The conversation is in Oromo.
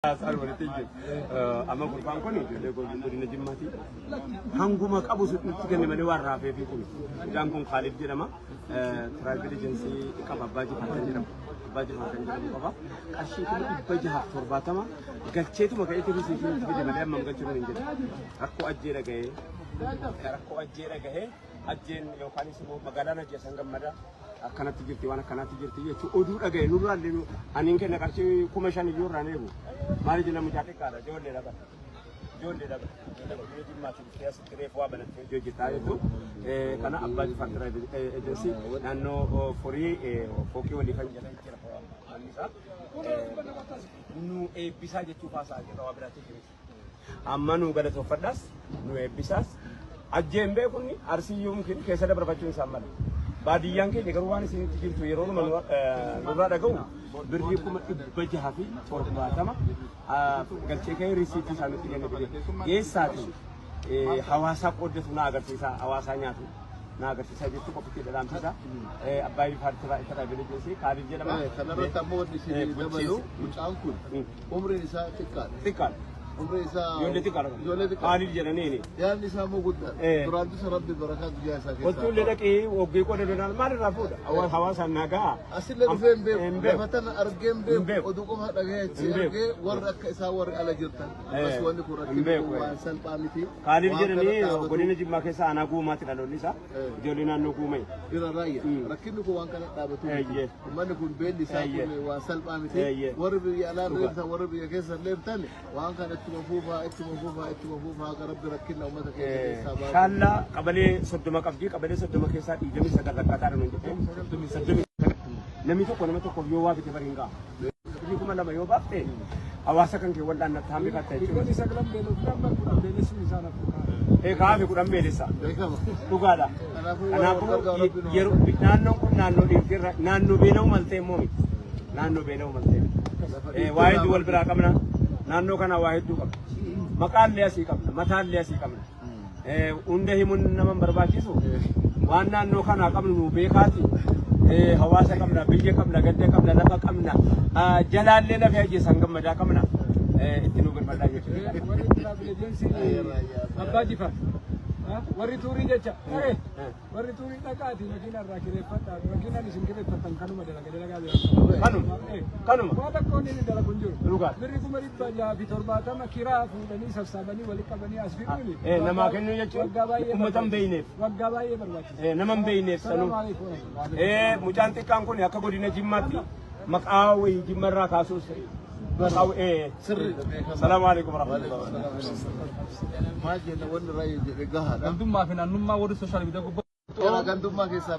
Asal boleh tinggi. Ama kurban koni, dia godina jimmati. Hanguma kabu tiga ni mana warna apa itu? Jangkung Khalid je nama. Travel agency kapa baji pakai je nama. Baji pakai je nama kapa. Kasih tu baji hak forbat ama. Gacet tu makai itu sih tiga ni mana gacet ni je. Aku aje lagi. Aku aje lagi. Ajen yang kali semua magalan aja sanggam mada. Karena tigirti wana karena tigirti ya. Odu lagi nurul linu. Aning kena kasih kumasan itu rane bu. Mari jina mujate kara jonde daga jadi masuk kias krefu abana joji tayo tu kana abbaji fakra agency nanno fori foki wali kan jana kira ko anisa nu bisa je tufa sa je tawa berarti amanu gada to fadas nu bisas ajembe kunni arsi yumkin kesa da barbacun samal baadiyan ke degarwani sin tigirtu yero no nurra dagaw birri kuma ibbaji hafi forbatama galche kay risiti sanu tigene bide yesati hawasa qoddatu na agartisa hawasa nyaatu na agartisa jettu ko fitte dalam tisa abbayi fartira itara bide jesi kali jedama kanaro tammo disi dabalu mucankul umri isa tikal umri isa yonde tikal kali jedane ni yani samu gudda duradu sarabbi barakat jasa ke qultu ledaki ogi ko donal mar rafuda hawasa naga asile fembe fatan argembe oduko daga chirge warrak isa war ala jirta bas woni ko rakki wa sal pamiti kali jedane godina jimma ke sa ana guma ti dalo lisa jolina no gumai ira raya rakki ko wankana dabatu man kun bendi sa ko wa sal pamiti warbi ala risa warbi ke sa lertane wankana مفوفا رب ركنا ومتك كلا قبل صدما قبدي قبل صدما كيسا يجمع سكر كاتار من جبه نمي تو كنا تو كويوا بتبرينغا يكون لما يوبا تي أواسا كان كي ولدان نتامي كاتي يكون سكرام بيلو كرام بيلو سميزانا كافي كرام بيلسا بوغادا أنا بقول يرو نانو ديفير نانو بينو مالتي مومي نانو بينو مالتي واحد دول برا كمنا نانو كنا واحد دو كم مكان ليه سي كم مكان ليه سي كم unde himun naman barbachisu wan nano kana kam nu bekati hawasa kamna biyye kamna gadde kamna laka kamna jalalle na feje sangam mada kamna itinu gal bada yetu wari travel agency abbaji fa wari turi jecha wari turi takati makina rakire fata makina nisingire fatan kanu madala kanu wada koni ni dala kunjur lugar meri kumari baja bitor bata makira fulani sabsabani wali kabani asbiruni nama kenu yechu umatam beine wagabaye barbachi namam beine sanu mujanti kan koni akka godina jimmati maqawi jimmarra kasus مقاو السلام عليكم ورحمة الله وبركاته. ما جينا وين رأي جهة. كنتم ما فينا نما ورد سوشيال ميديا كوب. أنا كنتم ما كيسا.